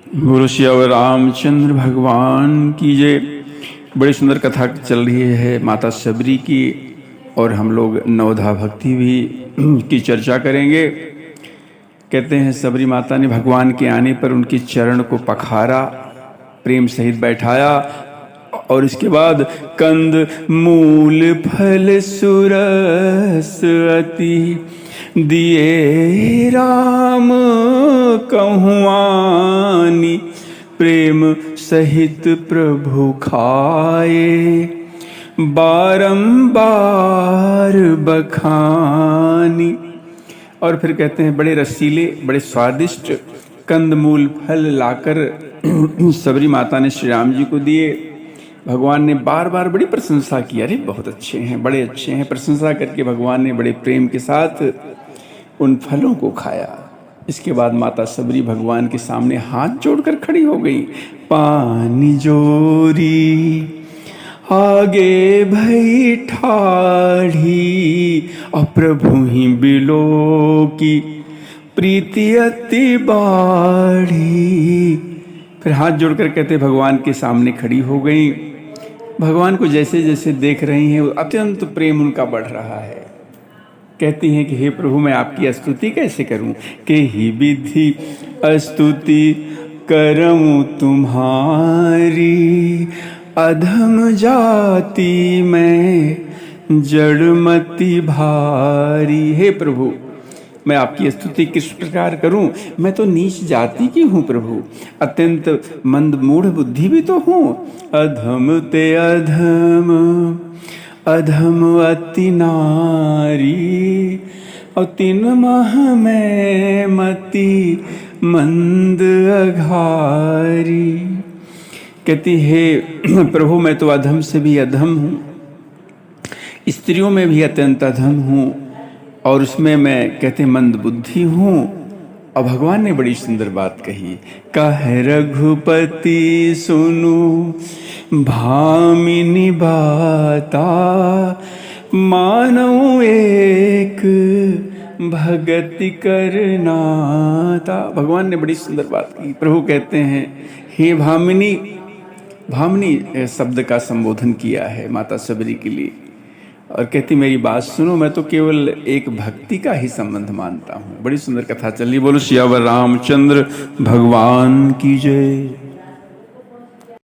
गुरु श्यावर रामचंद्र भगवान की जय। बड़ी सुंदर कथा चल रही है माता शबरी की, और हम लोग नवधा भक्ति भी की चर्चा करेंगे। कहते हैं शबरी माता ने भगवान के आने पर उनके चरण को पखारा, प्रेम सहित बैठाया, और इसके बाद कंद मूल फल सुरस अति दिए राम कहुआनी, प्रेम सहित प्रभु खाए बारंबार बखानी। और फिर कहते हैं बड़े रसीले बड़े स्वादिष्ट कंदमूल फल लाकर शबरी माता ने श्री राम जी को दिए। भगवान ने बार बार बड़ी प्रशंसा की, अरे बहुत अच्छे हैं, बड़े अच्छे हैं। प्रशंसा करके भगवान ने बड़े प्रेम के साथ उन फलों को खाया। इसके बाद माता शबरी भगवान के सामने हाथ जोड़कर खड़ी हो गई। पानी जोरी आगे भई ठाढ़ी, और प्रभु ही बिलो की प्रीति अति बाढ़ी। फिर हाथ जोड़कर कहते भगवान के सामने खड़ी हो गई। भगवान को जैसे जैसे देख रही हैं अत्यंत प्रेम उनका बढ़ रहा है। कहती हैं कि हे प्रभु, मैं आपकी स्तुति कैसे करूं, के ही विधि स्तुति करऊं तुम्हारी, अधम जाति में जड़मति भारी। हे प्रभु, मैं आपकी स्तुति किस प्रकार करूं, मैं तो नीच जाति की हूँ प्रभु, अत्यंत मंद मूढ़ बुद्धि भी तो हूँ। अधम ते अधम अधम अति नारी, और तीन माह में मति मंद अघारी। कहती है प्रभु, मैं तो अधम से भी अधम हूँ, स्त्रियों में भी अत्यंत अधम हूँ, और उसमें मैं कहते मंद बुद्धि हूँ। और भगवान ने बड़ी सुंदर बात कही, कह रघुपति सुनु भामिनी बाता, मानऊ एक भगति करनाता। भगवान ने बड़ी सुंदर बात की। प्रभु कहते हैं हे भामिनी, भामिनी शब्द का संबोधन किया है माता शबरी के लिए, और कहती मेरी बात सुनो, मैं तो केवल एक भक्ति का ही संबंध मानता हूँ। बड़ी सुंदर कथा चली। बोलो सियावर रामचंद्र भगवान की जय।